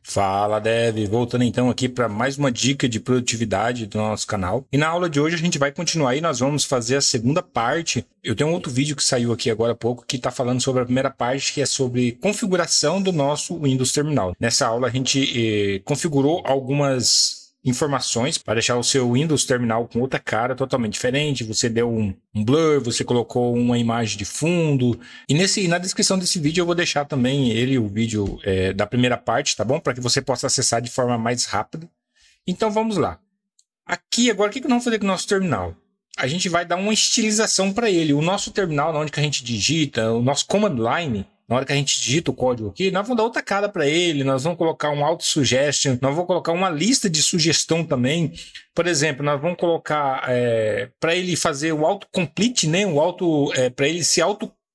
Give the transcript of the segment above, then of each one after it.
Fala, Dev! Voltando então aqui para mais uma dica de produtividade do nosso canal. E na aula de hoje a gente vai continuar e nós vamos fazer a segunda parte. Eu tenho um outro vídeo que saiu aqui agora há pouco que está falando sobre a primeira parte, que é sobre configuração do nosso Windows Terminal. Nessa aula a gente configurou algumas informações para deixar o seu Windows Terminal com outra cara totalmente diferente. Você deu um blur, você colocou uma imagem de fundo. E na descrição desse vídeo eu vou deixar também o vídeo da primeira parte, tá bom? Para que você possa acessar de forma mais rápida. Então vamos lá. Aqui agora, o que nós vamos fazer com o nosso terminal? A gente vai dar uma estilização para ele. O nosso terminal, na onde que a gente digita, o nosso command line, na hora que a gente digita o código aqui, nós vamos dar outra cara para ele, nós vamos colocar um auto-suggestion, nós vamos colocar uma lista de sugestão também. Por exemplo, nós vamos colocar para ele fazer o autocomplete, né? Para ele se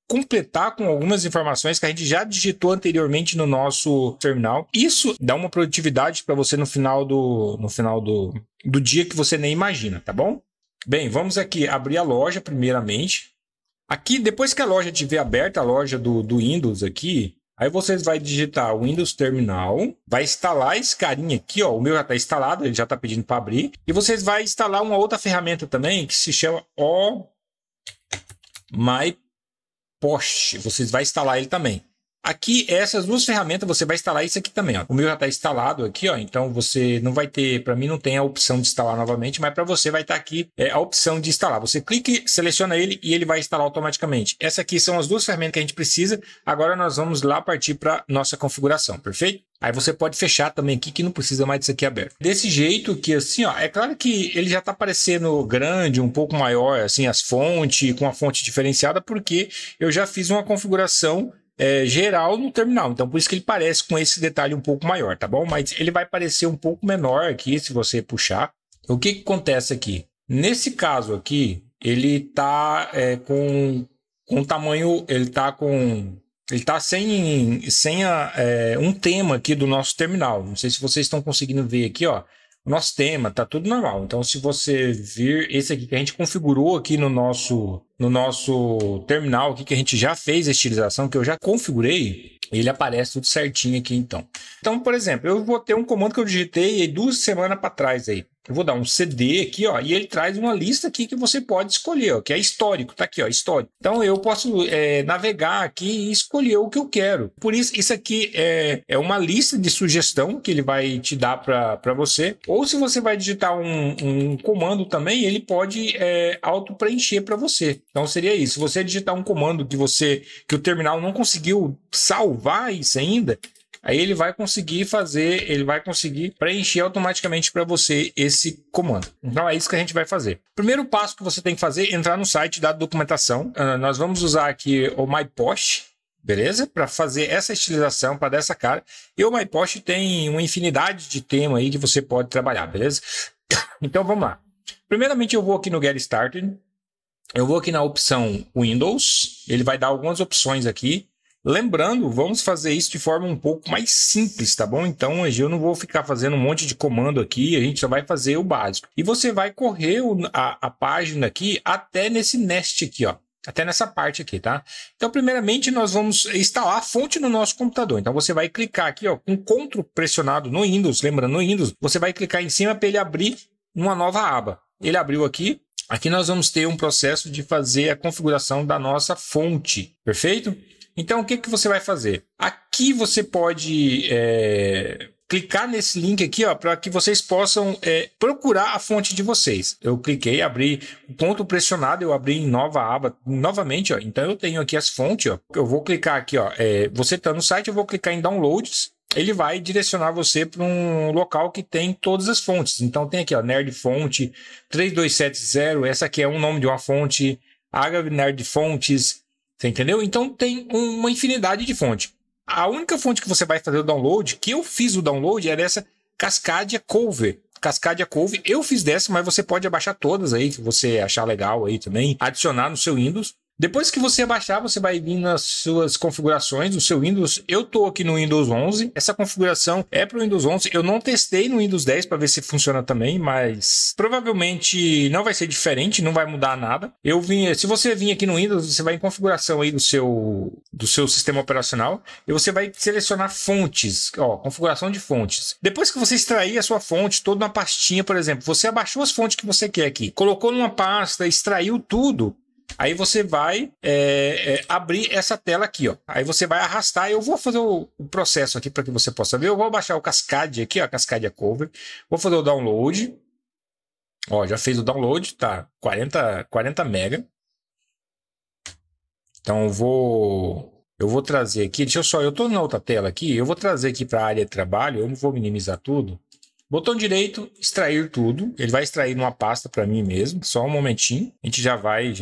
completar com algumas informações que a gente já digitou anteriormente no nosso terminal. Isso dá uma produtividade para você no final do dia que você nem imagina, tá bom? Bem, vamos aqui abrir a loja primeiramente. Aqui, depois que a loja estiver aberta, a loja do Windows aqui, aí vocês vão digitar o Windows Terminal, vai instalar esse carinha aqui, ó, o meu já está instalado, ele já está pedindo para abrir, e vocês vão instalar uma outra ferramenta também, que se chama My Post, vocês vão instalar ele também. Aqui, essas duas ferramentas, você vai instalar isso aqui também, ó. O meu já está instalado aqui, ó, então você não vai ter, para mim não tem a opção de instalar novamente, mas para você vai estar aqui a opção de instalar. Você clica, seleciona ele e ele vai instalar automaticamente. Essas aqui são as duas ferramentas que a gente precisa. Agora nós vamos lá partir para nossa configuração, perfeito? Aí você pode fechar também aqui, que não precisa mais disso aqui aberto. Desse jeito que assim, ó, é claro que ele já está aparecendo grande, um pouco maior, assim, as fontes, com a fonte diferenciada, porque eu já fiz uma configuração geral no terminal, então por isso que ele parece com esse detalhe um pouco maior, tá bom? Mas ele vai parecer um pouco menor aqui, se você puxar. O que acontece aqui? Nesse caso aqui, ele tá com tamanho, ele tá sem um tema aqui do nosso terminal. Não sei se vocês estão conseguindo ver aqui, ó. O nosso tema tá tudo normal. Então, se você vir esse aqui que a gente configurou aqui no nosso terminal, aqui que a gente já fez a estilização, que eu já configurei, ele aparece tudo certinho aqui, então. Então, por exemplo, eu vou ter um comando que eu digitei 2 semanas para trás aí. Eu vou dar um CD aqui, ó, e ele traz uma lista aqui que você pode escolher, ó, que é histórico, tá aqui, ó, histórico. Então eu posso navegar aqui e escolher o que eu quero. Por isso, isso aqui é uma lista de sugestão que ele vai te dar para você. Ou se você vai digitar um comando também, ele pode auto-preencher para você. Então seria isso. Se você digitar um comando que o terminal não conseguiu salvar isso ainda, aí ele vai conseguir preencher automaticamente para você esse comando. Então é isso que a gente vai fazer. Primeiro passo que você tem que fazer é entrar no site da documentação. Nós vamos usar aqui o My Post, beleza? Para fazer essa estilização, para dar essa cara. E o My Post tem uma infinidade de temas aí que você pode trabalhar, beleza? Então vamos lá. Primeiramente eu vou aqui no Get Started. Eu vou aqui na opção Windows. Ele vai dar algumas opções aqui. Lembrando, vamos fazer isso de forma um pouco mais simples, tá bom? Então, eu não vou ficar fazendo um monte de comando aqui, a gente só vai fazer o básico. E você vai correr a página aqui até nesse nest aqui, ó. Até nessa parte aqui, tá? Então, primeiramente, nós vamos instalar a fonte no nosso computador. Então, você vai clicar aqui, ó, com Ctrl pressionado no Windows. Lembrando, no Windows, você vai clicar em cima para ele abrir uma nova aba. Ele abriu aqui. Aqui nós vamos ter um processo de fazer a configuração da nossa fonte, perfeito? Então, o que você vai fazer? Aqui você pode clicar nesse link aqui, para que vocês possam procurar a fonte de vocês. Eu cliquei, abri o ponto pressionado, eu abri em nova aba novamente. Ó. Então, eu tenho aqui as fontes. Ó. Eu vou clicar aqui. Ó, você está no site, eu vou clicar em Downloads. Ele vai direcionar você para um local que tem todas as fontes. Então, tem aqui, ó, Nerd Fonte 3270. Essa aqui é um nome de uma fonte. HV Nerd Fontes. Você entendeu? Então tem uma infinidade de fontes. A única fonte que você vai fazer o download, que eu fiz o download, era essa Cascadia Cove. Cascadia Cove, eu fiz dessa, mas você pode abaixar todas aí, que você achar legal aí também, adicionar no seu Windows. Depois que você baixar, você vai vir nas suas configurações do seu Windows. Eu estou aqui no Windows 11. Essa configuração é para o Windows 11. Eu não testei no Windows 10 para ver se funciona também, mas provavelmente não vai ser diferente, não vai mudar nada. Se você vir aqui no Windows, você vai em configuração aí do seu sistema operacional e você vai selecionar fontes, ó, configuração de fontes. Depois que você extrair a sua fonte toda na pastinha, por exemplo, você abaixou as fontes que você quer aqui, colocou numa pasta, extraiu tudo. Aí você vai abrir essa tela aqui, ó. Aí você vai arrastar. Eu vou fazer o processo aqui para que você possa ver. Eu vou baixar o Cascadia aqui, ó, Cascadia Cover. Vou fazer o download. Ó, já fez o download, tá? 40 mega. Então eu vou trazer aqui. Eu tô na outra tela aqui. Eu vou trazer aqui para a área de trabalho. Eu não vou minimizar tudo. Botão direito, extrair tudo. Ele vai extrair numa pasta para mim mesmo. Só um momentinho. A gente já vai.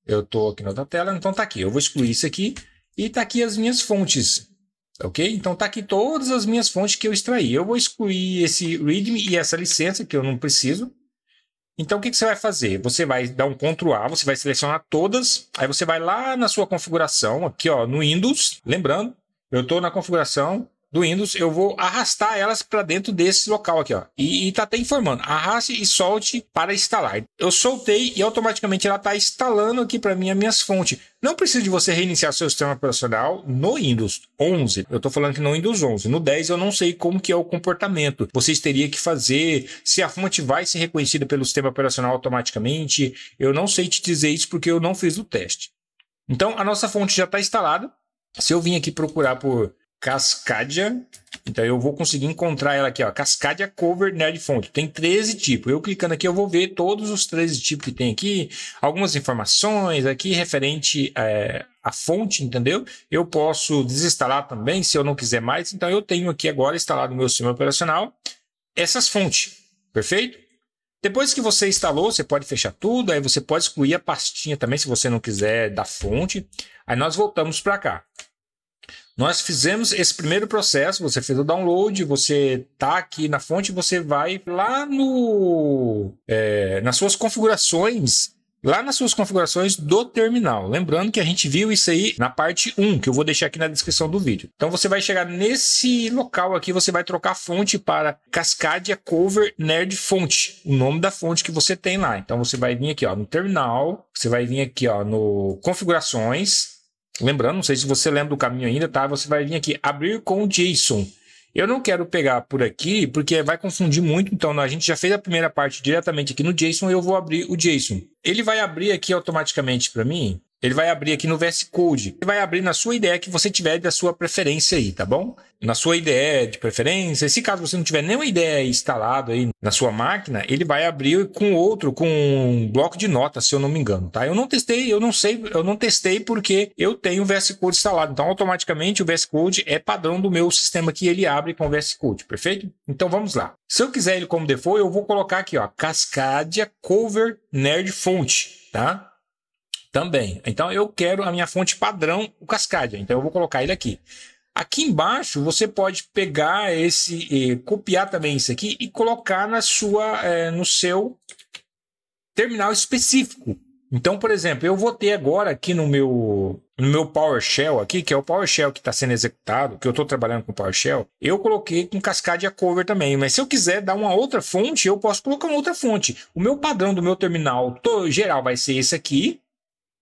Eu estou aqui na outra tela, então tá aqui. Eu vou excluir isso aqui e tá aqui as minhas fontes, ok? Então tá aqui todas as minhas fontes que eu extraí. Eu vou excluir esse README e essa licença que eu não preciso. Então o que você vai fazer? Você vai dar um Ctrl A, você vai selecionar todas, aí você vai lá na sua configuração, aqui ó, no Windows. Lembrando, eu estou na configuração do Windows, eu vou arrastar elas para dentro desse local aqui, ó. E está até informando, arraste e solte para instalar. Eu soltei e automaticamente ela está instalando aqui para mim as minhas fontes. Não precisa de você reiniciar seu sistema operacional no Windows 11. Eu estou falando que no Windows 11. No 10 eu não sei como que é o comportamento. Vocês teriam que fazer, se a fonte vai ser reconhecida pelo sistema operacional automaticamente. Eu não sei te dizer isso porque eu não fiz o teste. Então a nossa fonte já está instalada. Se eu vim aqui procurar por Cascadia, então eu vou conseguir encontrar ela aqui, ó, Cascadia Cover Nerd Font. Tem 13 tipos. Eu clicando aqui, eu vou ver todos os 13 tipos que tem aqui, algumas informações aqui referente à fonte, entendeu? Eu posso desinstalar também, se eu não quiser mais. Então eu tenho aqui agora instalado no meu sistema operacional essas fontes, perfeito? Depois que você instalou, você pode fechar tudo, aí você pode excluir a pastinha também, se você não quiser da fonte. Aí nós voltamos para cá. Nós fizemos esse primeiro processo, você fez o download, você está aqui na fonte, você vai lá nas suas configurações, do terminal. Lembrando que a gente viu isso aí na parte 1, que eu vou deixar aqui na descrição do vídeo. Então você vai chegar nesse local aqui, você vai trocar a fonte para Cascadia Cover Nerd Font, o nome da fonte que você tem lá. Então você vai vir aqui ó, no terminal, você vai vir aqui ó, no configurações. Lembrando, não sei se você lembra do caminho ainda, tá? Você vai vir aqui, abrir com JSON. Eu não quero pegar por aqui, porque vai confundir muito. Então, a gente já fez a primeira parte diretamente aqui no JSON, eu vou abrir o JSON. Ele vai abrir aqui automaticamente para mim. Ele vai abrir aqui no VS Code. Ele vai abrir na sua IDE que você tiver da sua preferência aí, tá bom? Na sua IDE de preferência. Se caso você não tiver nenhuma IDE instalado aí na sua máquina, ele vai abrir com um bloco de notas, se eu não me engano, tá? Eu não testei porque eu tenho o VS Code instalado. Então, automaticamente o VS Code é padrão do meu sistema que ele abre com o VS Code, perfeito? Então, vamos lá. Se eu quiser ele como default, eu vou colocar aqui, ó, Cascadia Cover Nerd Font, tá? Também. Então, eu quero a minha fonte padrão, o Cascadia. Então, eu vou colocar ele aqui. Aqui embaixo, você pode pegar copiar também isso aqui e colocar no seu terminal específico. Então, por exemplo, eu vou ter agora aqui no meu PowerShell aqui, que é o PowerShell que está sendo executado, que eu estou trabalhando com PowerShell, eu coloquei com Cascadia Cover também. Mas se eu quiser dar uma outra fonte, eu posso colocar uma outra fonte. O meu padrão do meu terminal geral vai ser esse aqui.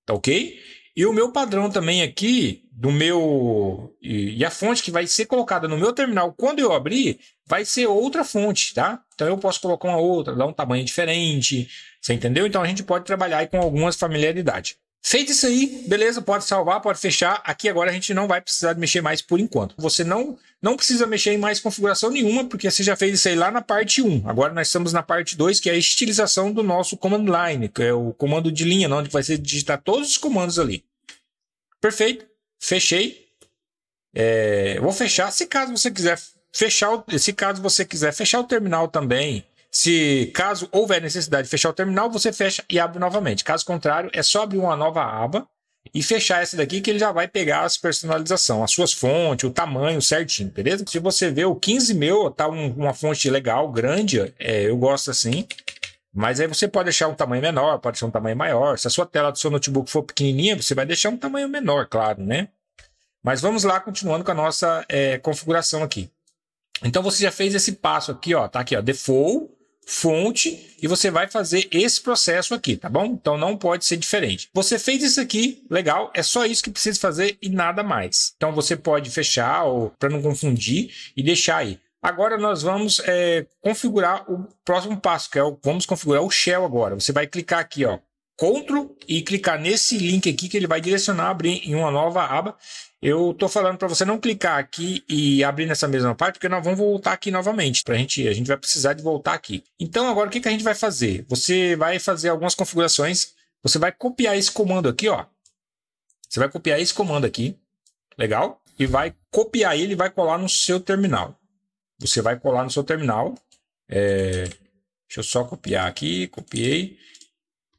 Tá ok? E o meu padrão também aqui, e a fonte que vai ser colocada no meu terminal quando eu abrir, vai ser outra fonte, tá? Então eu posso colocar uma outra, dar um tamanho diferente, você entendeu? Então a gente pode trabalhar aí com algumas familiaridades. Feito isso aí, beleza, pode salvar, pode fechar. Aqui agora a gente não vai precisar de mexer mais por enquanto. Você não precisa mexer em mais configuração nenhuma, porque você já fez isso aí lá na parte 1. Agora nós estamos na parte 2, que é a estilização do nosso command line, que é o comando de linha, onde vai ser digitar todos os comandos ali. Perfeito, fechei. Vou fechar. Se caso você quiser fechar o terminal também, se caso houver necessidade de fechar o terminal, você fecha e abre novamente. Caso contrário, é só abrir uma nova aba e fechar essa daqui que ele já vai pegar as personalizações, as suas fontes, o tamanho certinho, beleza? Se você ver o 15 meu, tá uma fonte legal, grande, eu gosto assim. Mas aí você pode deixar um tamanho menor, pode deixar um tamanho maior. Se a sua tela do seu notebook for pequenininha, você vai deixar um tamanho menor, claro, né? Mas vamos lá, continuando com a nossa configuração aqui. Então você já fez esse passo aqui, ó, tá aqui, ó, default, fonte, e você vai fazer esse processo aqui, tá bom? Então não pode ser diferente. Você fez isso aqui, legal, é só isso que precisa fazer e nada mais. Então você pode fechar, ou para não confundir, e deixar aí. Agora nós vamos configurar o próximo passo, que é vamos configurar o shell agora. Você vai clicar aqui, ó, Ctrl, e clicar nesse link aqui que ele vai direcionar a abrir em uma nova aba. Eu estou falando para você não clicar aqui e abrir nessa mesma parte, porque nós vamos voltar aqui novamente. A gente vai precisar de voltar aqui. Então, agora o que a gente vai fazer? Você vai fazer algumas configurações. Você vai copiar esse comando aqui, ó. Você vai copiar esse comando aqui. Legal? E vai copiar ele e vai colar no seu terminal. Você vai colar no seu terminal. Deixa eu só copiar aqui. Copiei.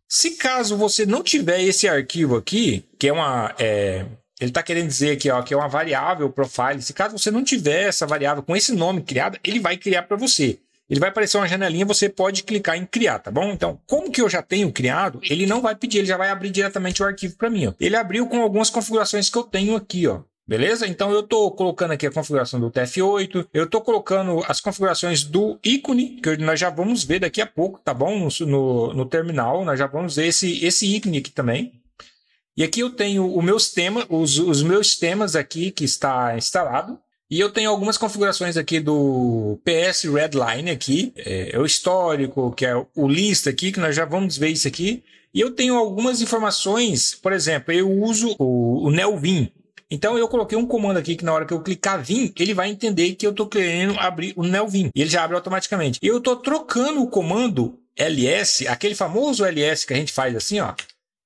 Se caso você não tiver esse arquivo aqui, que é uma... ele está querendo dizer aqui, ó, que é uma variável profile. Se caso você não tiver essa variável com esse nome criada, ele vai criar para você. Ele vai aparecer uma janelinha, você pode clicar em criar, tá bom? Então, como que eu já tenho criado, ele não vai pedir, ele já vai abrir diretamente o arquivo para mim, ó. Ele abriu com algumas configurações que eu tenho aqui, ó. Beleza? Então eu estou colocando aqui a configuração do TF8, eu estou colocando as configurações do ícone, que nós já vamos ver daqui a pouco, tá bom? No terminal, nós já vamos ver esse ícone aqui também. E aqui eu tenho os meus temas aqui que está instalado. E eu tenho algumas configurações aqui do PS Redline aqui. É o histórico, que é o lista aqui, que nós já vamos ver isso aqui. E eu tenho algumas informações, por exemplo, eu uso o Nelvin. Então eu coloquei um comando aqui que na hora que eu clicar Vim, ele vai entender que eu estou querendo abrir o Nelvin. E ele já abre automaticamente. E eu estou trocando o comando ls, aquele famoso ls que a gente faz assim, ó.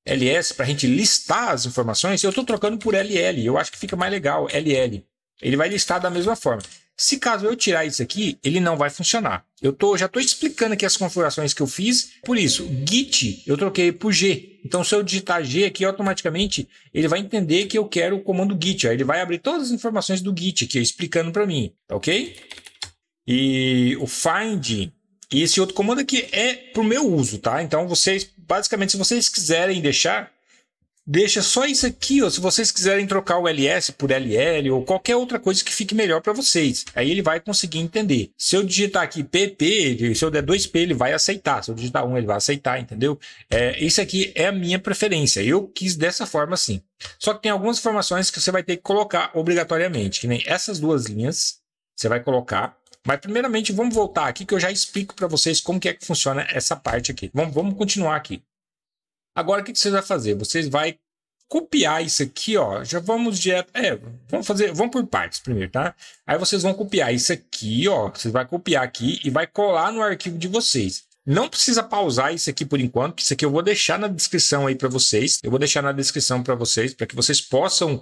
ls para a gente listar as informações, eu estou trocando por ll. Eu acho que fica mais legal, ll. Ele vai listar da mesma forma. Se caso eu tirar isso aqui, ele não vai funcionar. Já estou explicando aqui as configurações que eu fiz. Por isso, Git eu troquei por G. Então, se eu digitar G aqui, automaticamente ele vai entender que eu quero o comando Git. Aí ele vai abrir todas as informações do Git aqui, explicando para mim. Tá ok? E o find, e esse outro comando aqui é para o meu uso, tá? Então, vocês, basicamente, se vocês quiserem deixa só isso aqui, ó, se vocês quiserem trocar o ls por ll ou qualquer outra coisa que fique melhor para vocês. Aí ele vai conseguir entender. Se eu digitar aqui pp, se eu der 2p, ele vai aceitar. Se eu digitar 1, ele vai aceitar, entendeu? Isso aqui é a minha preferência. Eu quis dessa forma assim. Só que tem algumas informações que você vai ter que colocar obrigatoriamente, que nem essas duas linhas, você vai colocar. Mas primeiramente vamos voltar aqui que eu já explico para vocês como que é que funciona essa parte aqui. Vamos continuar aqui. Agora, o que você vai fazer? Vocês vão copiar isso aqui, ó. Já vamos direto. Vamos por partes primeiro, tá? Aí vocês vão copiar isso aqui, ó. Vocês vão copiar aqui e vai colar no arquivo de vocês. Não precisa pausar isso aqui por enquanto, porque isso aqui eu vou deixar na descrição aí para vocês. Eu vou deixar na descrição para vocês, para que vocês possam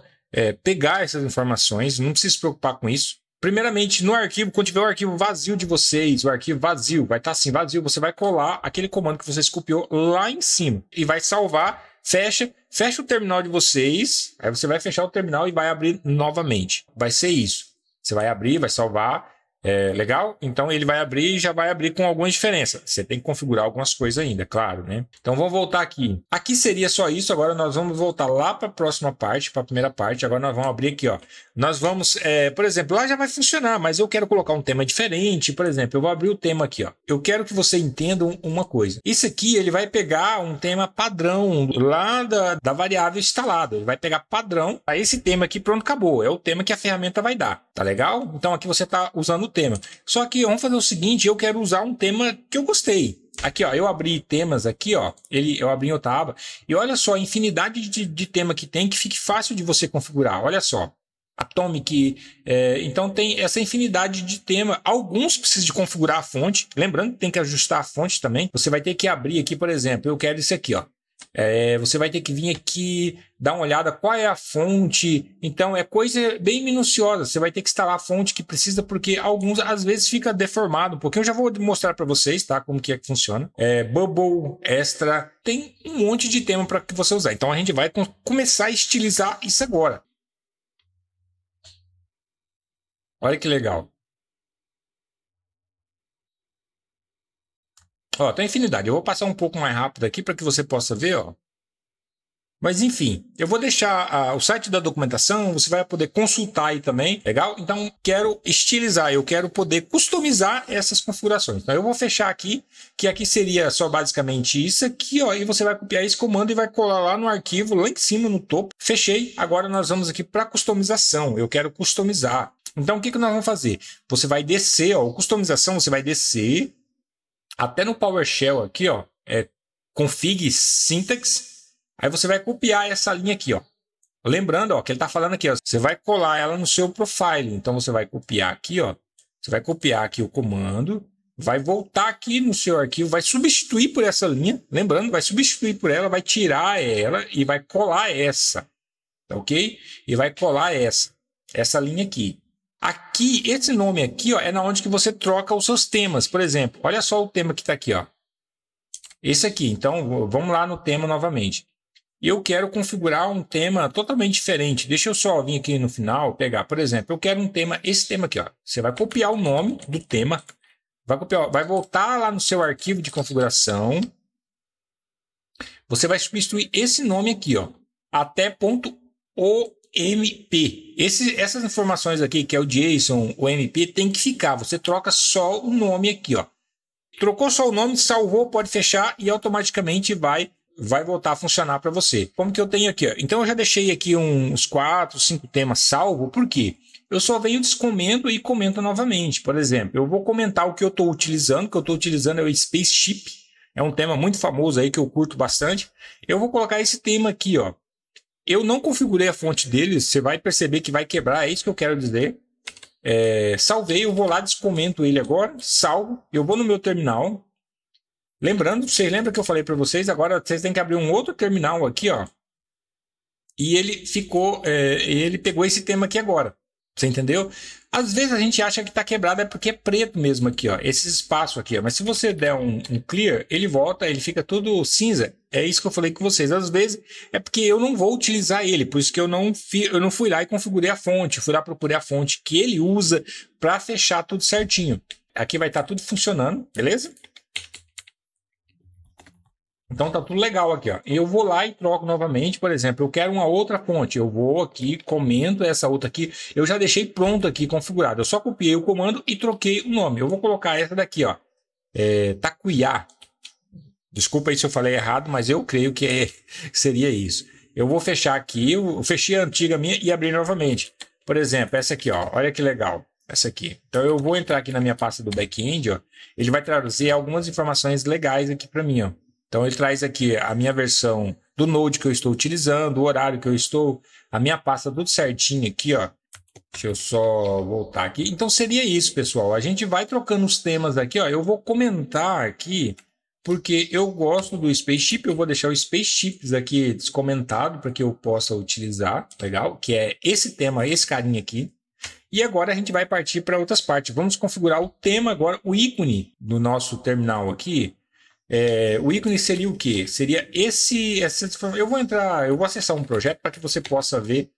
pegar essas informações. Não precisa se preocupar com isso. Primeiramente, no arquivo, quando tiver o arquivo vazio de vocês, o arquivo vazio, vai estar assim, vazio, você vai colar aquele comando que vocês copiou lá em cima e vai salvar, fecha o terminal de vocês, aí você vai fechar o terminal e vai abrir novamente. Vai ser isso. Você vai abrir, vai salvar, legal? Então ele vai abrir e já vai abrir com algumas diferenças. Você tem que configurar algumas coisas ainda, claro, né? Então vamos voltar aqui. Aqui seria só isso, agora nós vamos voltar lá para a próxima parte, para a primeira parte. Agora nós vamos abrir aqui, ó. Nós vamos, por exemplo, lá já vai funcionar, mas eu quero colocar um tema diferente. Por exemplo, eu vou abrir o tema aqui, ó. Eu quero que você entenda uma coisa. Isso aqui, ele vai pegar um tema padrão lá da variável instalada. Ele vai pegar padrão. Aí esse tema aqui, pronto, acabou. É o tema que a ferramenta vai dar. Tá legal? Então aqui você está usando o tema. Só que vamos fazer o seguinte, eu quero usar um tema que eu gostei. Aqui, ó, eu abri temas aqui, ó, eu abri em outra aba, e olha só a infinidade de tema que tem, que fique fácil de você configurar, olha só. Atomic, então tem essa infinidade de tema. Alguns precisam de configurar a fonte, lembrando que tem que ajustar a fonte também. Você vai ter que abrir aqui, por exemplo, eu quero esse aqui, ó. Você vai ter que vir aqui, dar uma olhada qual é a fonte. Então é coisa bem minuciosa. Você vai ter que instalar a fonte que precisa, porque alguns às vezes fica deformado um pouquinho. Eu já vou mostrar para vocês, tá? Como que é que funciona. Bubble, Extra, tem um monte de tema para que você usar. Então a gente vai começar a estilizar isso agora. Olha que legal. Ó, tem infinidade. Eu vou passar um pouco mais rápido aqui para que você possa ver, ó. Mas enfim, eu vou deixar o site da documentação, você vai poder consultar aí também, legal? Então, quero estilizar, eu quero poder customizar essas configurações. Então, eu vou fechar aqui, que aqui seria só basicamente isso aqui, ó, e você vai copiar esse comando e vai colar lá no arquivo, lá em cima, no topo. Fechei, agora nós vamos aqui para customização, eu quero customizar. Então, o que nós vamos fazer? Você vai descer, ó, customização, você vai descer até no PowerShell aqui, ó, config syntax. Aí você vai copiar essa linha aqui, ó. Lembrando, ó, que ele está falando aqui, ó, você vai colar ela no seu profile. Então você vai copiar aqui, ó. Você vai copiar aqui o comando, vai voltar aqui no seu arquivo, vai substituir por essa linha. Lembrando, vai substituir por ela, vai tirar ela e vai colar essa. Tá ok? E vai colar essa linha aqui. Aqui, esse nome aqui, ó, é na onde que você troca os seus temas. Por exemplo, olha só o tema que está aqui, ó. Esse aqui. Então, vamos lá no tema novamente. Eu quero configurar um tema totalmente diferente. Deixa eu só vir aqui no final, pegar, por exemplo, eu quero um tema, esse tema aqui, ó. Você vai copiar o nome do tema, vai copiar, vai voltar lá no seu arquivo de configuração. Você vai substituir esse nome aqui, ó, até .omp. Essas informações aqui, que é o JSON, o MP, tem que ficar. Você troca só o nome aqui, ó. Trocou só o nome, salvou, pode fechar e automaticamente vai voltar a funcionar para você. Como que eu tenho aqui? Ó. Então eu já deixei aqui uns 4, 5 temas salvo. Por quê? Eu só venho descomendo e comento novamente. Por exemplo, eu vou comentar o que eu estou utilizando. O que eu estou utilizando é o Spaceship. É um tema muito famoso aí que eu curto bastante. Eu vou colocar esse tema aqui, ó. Eu não configurei a fonte dele. Você vai perceber que vai quebrar. É isso que eu quero dizer. Salvei. Eu vou lá, descomento ele agora. Salvo. Eu vou no meu terminal. Lembrando, vocês lembram que eu falei para vocês, agora vocês têm que abrir um outro terminal aqui, ó. E ele ele pegou esse tema aqui agora. Você entendeu? Às vezes a gente acha que está quebrado, é porque é preto mesmo aqui, ó. Esse espaço aqui, ó. Mas se você der um clear, ele volta, ele fica tudo cinza. É isso que eu falei com vocês. Às vezes é porque eu não vou utilizar ele, por isso que eu não fui lá e configurei a fonte. Fui lá procurar a fonte que ele usa para fechar tudo certinho. Aqui vai estar tudo funcionando, beleza? Então tá tudo legal aqui, ó. Eu vou lá e troco novamente, por exemplo, eu quero uma outra fonte. Eu vou aqui, comento essa outra aqui. Eu já deixei pronto aqui, configurado. Eu só copiei o comando e troquei o nome. Eu vou colocar essa daqui, ó. Takuya. Desculpa aí se eu falei errado, mas eu creio que seria isso. Eu vou fechar aqui, eu fechei a antiga minha e abri novamente. Por exemplo, essa aqui, ó. Olha que legal. Essa aqui. Então eu vou entrar aqui na minha pasta do back-end, ó. Ele vai trazer algumas informações legais aqui para mim, ó. Então, ele traz aqui a minha versão do Node que eu estou utilizando, o horário que eu estou, a minha pasta tudo certinho aqui, ó. Deixa eu só voltar aqui. Então, seria isso, pessoal. A gente vai trocando os temas aqui, ó. Eu vou comentar aqui, porque eu gosto do Spaceship. Eu vou deixar o Spaceships aqui descomentado para que eu possa utilizar, legal? Que é esse tema, esse carinha aqui. E agora a gente vai partir para outras partes. Vamos configurar o tema agora, o ícone do nosso terminal aqui. O ícone seria o quê? Seria eu vou acessar um projeto para que você possa ver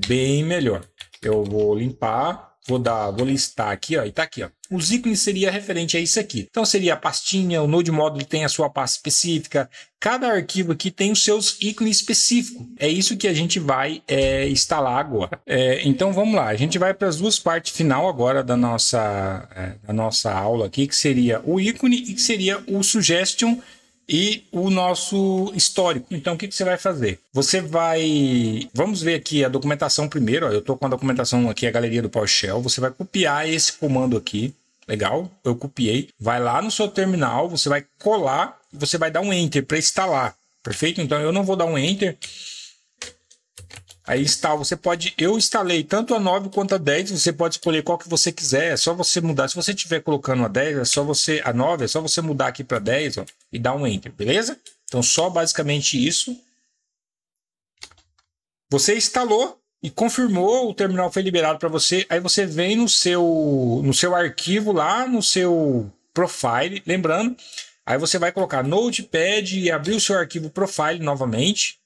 bem melhor. Eu vou limpar, vou listar aqui, ó, e tá aqui, ó. Os ícones seria referente a isso aqui. Então seria a pastinha, o Node Modulo tem a sua pasta específica. Cada arquivo aqui tem os seus ícones específicos. É isso que a gente vai instalar agora. Então vamos lá, a gente vai para as duas partes final agora da nossa aula aqui, que seria o ícone e que seria o suggestion e o nosso histórico. Então, o que você vai fazer? Vamos ver aqui a documentação primeiro. Ó. Eu estou com a documentação aqui, a galeria do PowerShell. Você vai copiar esse comando aqui. Legal? Eu copiei. Vai lá no seu terminal, você vai colar e você vai dar um Enter para instalar. Perfeito? Então, eu não vou dar um Enter. Aí instala, eu instalei tanto a 9 quanto a 10, você pode escolher qual que você quiser, é só você mudar. Se você estiver colocando a 10, a 9, é só você mudar aqui para 10, ó, e dar um Enter, beleza? Então só basicamente isso. Você instalou e confirmou, o terminal foi liberado para você, aí você vem no seu arquivo lá, no seu profile, lembrando, aí você vai colocar Notepad e abrir o seu arquivo profile novamente,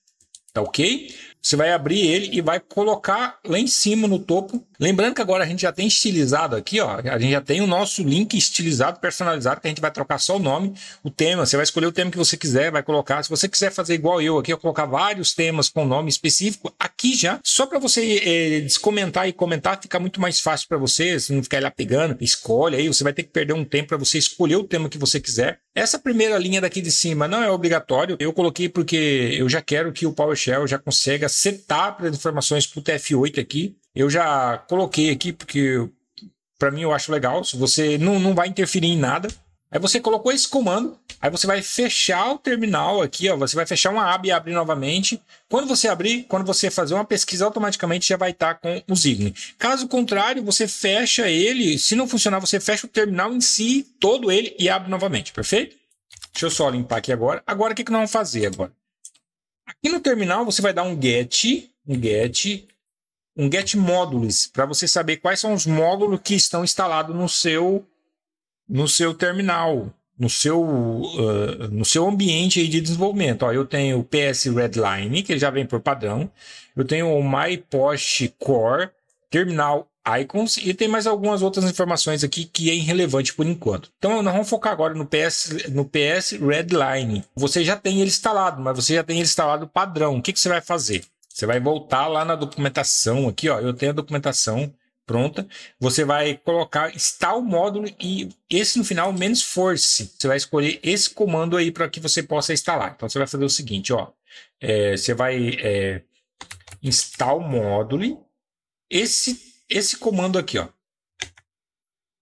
tá ok? Você vai abrir ele e vai colocar lá em cima no topo. Lembrando que agora a gente já tem estilizado aqui, ó. A gente já tem o nosso link estilizado, personalizado, que a gente vai trocar só o nome, o tema. Você vai escolher o tema que você quiser, vai colocar. Se você quiser fazer igual eu aqui, eu colocar vários temas com nome específico, aqui já, só para você descomentar e comentar, fica muito mais fácil para você, se não ficar lá pegando, escolhe aí, você vai ter que perder um tempo para você escolher o tema que você quiser. Essa primeira linha daqui de cima não é obrigatório, eu coloquei porque eu já quero que o PowerShell já consiga setar as informações para o TF8 aqui. Eu já coloquei aqui porque para mim eu acho legal, se você não vai interferir em nada. Aí você colocou esse comando, aí você vai fechar o terminal aqui, ó, você vai fechar uma aba e abrir novamente. Quando você abrir, quando você fazer uma pesquisa, automaticamente já vai estar com o Zigni. Caso contrário, você fecha ele, se não funcionar, você fecha o terminal em si, todo ele, e abre novamente, perfeito? Deixa eu só limpar aqui agora. Agora, o que nós vamos fazer agora? Aqui no terminal, você vai dar um get módulos, para você saber quais são os módulos que estão instalados no seu terminal, no seu ambiente aí de desenvolvimento. Ó, eu tenho o PS Redline, que já vem por padrão. Eu tenho o MyPost Core, Terminal Icons, e tem mais algumas outras informações aqui que é irrelevante por enquanto. Então nós vamos focar agora no PS Redline. Você já tem ele instalado, mas você já tem ele instalado padrão. O que você vai fazer? Você vai voltar lá na documentação aqui, ó. Eu tenho a documentação pronta. Você vai colocar install módulo e esse no final menos force. Você vai escolher esse comando aí para que você possa instalar. Então você vai fazer o seguinte, ó. Você vai install módulo, esse comando aqui, ó.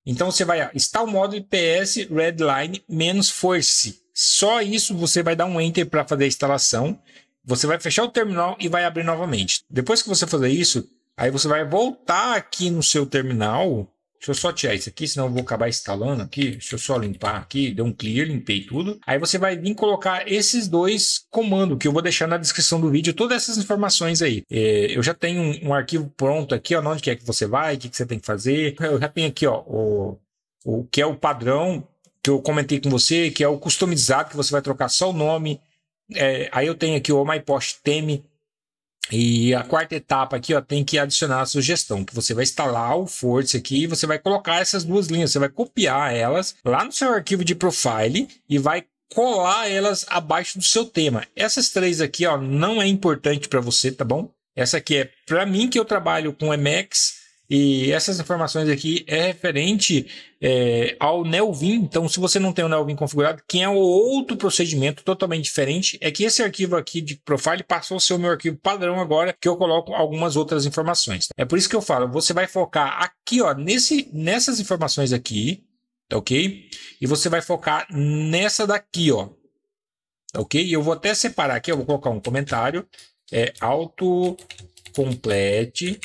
Então você vai install módulo PS Redline menos force. Só isso você vai dar um enter para fazer a instalação. Você vai fechar o terminal e vai abrir novamente. Depois que você fazer isso, aí você vai voltar aqui no seu terminal. Deixa eu só tirar isso aqui, senão eu vou acabar instalando aqui. Deixa eu só limpar aqui, deu um clear, limpei tudo. Aí você vai vir colocar esses dois comandos, que eu vou deixar na descrição do vídeo, todas essas informações aí. Eu já tenho um arquivo pronto aqui, ó, onde que é que você vai, o que você tem que fazer. Eu já tenho aqui, ó, o que é o padrão, que eu comentei com você, que é o customizado, que você vai trocar só o nome. Aí eu tenho aqui o MyPost Theme. E a quarta etapa aqui, ó, tem que adicionar a sugestão, que você vai instalar o Force aqui e você vai colocar essas duas linhas, você vai copiar elas lá no seu arquivo de profile e vai colar elas abaixo do seu tema. Essas três aqui, ó, não é importante para você, tá bom? Essa aqui é para mim, que eu trabalho com Emacs, e essas informações aqui é referente ao Neovim. Então, se você não tem o Neovim configurado, que é um outro procedimento totalmente diferente, é que esse arquivo aqui de profile passou a ser o meu arquivo padrão agora, que eu coloco algumas outras informações. É por isso que eu falo, você vai focar aqui, ó, nessas informações aqui, tá ok? E você vai focar nessa daqui, ó, tá ok? Eu vou até separar aqui, eu vou colocar um comentário, autocomplete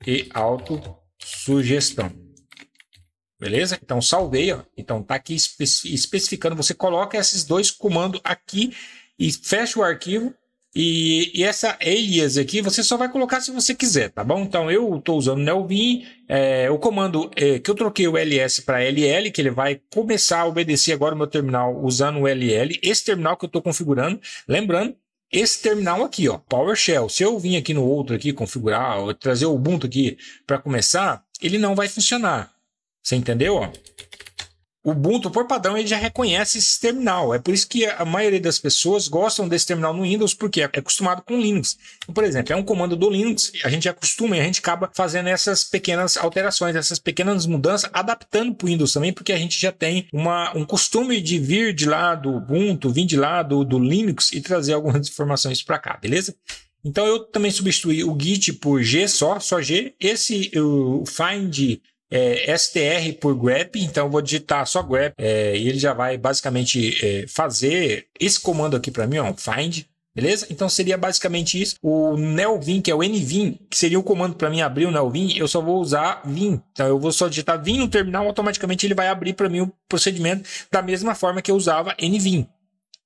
e autossugestão. Beleza? Então salvei, ó. Então tá aqui especificando, você coloca esses dois comandos aqui e fecha o arquivo. E essa alias aqui você só vai colocar se você quiser, tá bom? Então eu estou usando o Neovim, o comando que eu troquei o ls para ll, que ele vai começar a obedecer agora o meu terminal usando o ll, esse terminal que eu estou configurando, lembrando, esse terminal aqui, ó, PowerShell. Se eu vir aqui no outro aqui, configurar, ou trazer o Ubuntu aqui para começar, ele não vai funcionar. Você entendeu? Ó? O Ubuntu, por padrão, ele já reconhece esse terminal. É por isso que a maioria das pessoas gostam desse terminal no Windows, porque é acostumado com Linux. Então, por exemplo, é um comando do Linux, a gente acostuma e a gente acaba fazendo essas pequenas alterações, essas pequenas mudanças, adaptando para o Windows também, porque a gente já tem um costume de vir de lá do Ubuntu, vir de lá do Linux e trazer algumas informações para cá, beleza? Então, eu também substituí o Git por G só G. O Find str por grep, então eu vou digitar só grep e ele já vai basicamente fazer esse comando aqui para mim, ó, find, beleza? Então seria basicamente isso. O Neovim, que é o nvim, que seria o comando para mim abrir o Neovim, eu só vou usar vim. Então eu vou só digitar vim no terminal, automaticamente ele vai abrir para mim o procedimento da mesma forma que eu usava nvim.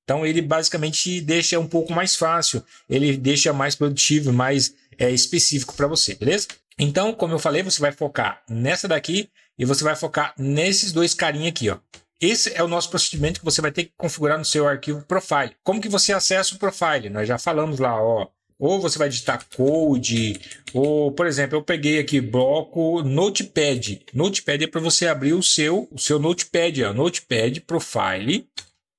Então ele basicamente deixa um pouco mais fácil, ele deixa mais produtivo, mais específico para você, beleza? Então, como eu falei, você vai focar nessa daqui e você vai focar nesses dois carinha aqui, ó. Esse é o nosso procedimento que você vai ter que configurar no seu arquivo profile. Como que você acessa o profile? Nós já falamos lá, ó, ou você vai digitar code, ou, por exemplo, eu peguei aqui bloco Notepad. Notepad é para você abrir o seu Notepad, ó, Notepad Profile,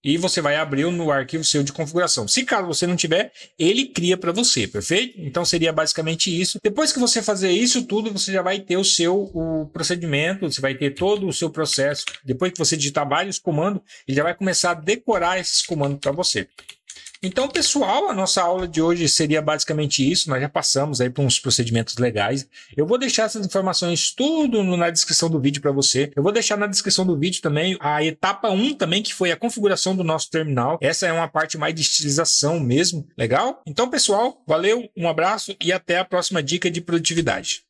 e você vai abrir no arquivo seu de configuração. Se caso você não tiver, ele cria para você, perfeito? Então seria basicamente isso. Depois que você fazer isso tudo, você já vai ter o procedimento, você vai ter todo o seu processo. Depois que você digitar vários comandos, ele já vai começar a decorar esses comandos para você. Então, pessoal, a nossa aula de hoje seria basicamente isso. Nós já passamos aí por uns procedimentos legais. Eu vou deixar essas informações tudo na descrição do vídeo para você. Eu vou deixar na descrição do vídeo também a etapa 1 também, que foi a configuração do nosso terminal. Essa é uma parte mais de estilização mesmo. Legal? Então, pessoal, valeu, um abraço e até a próxima dica de produtividade.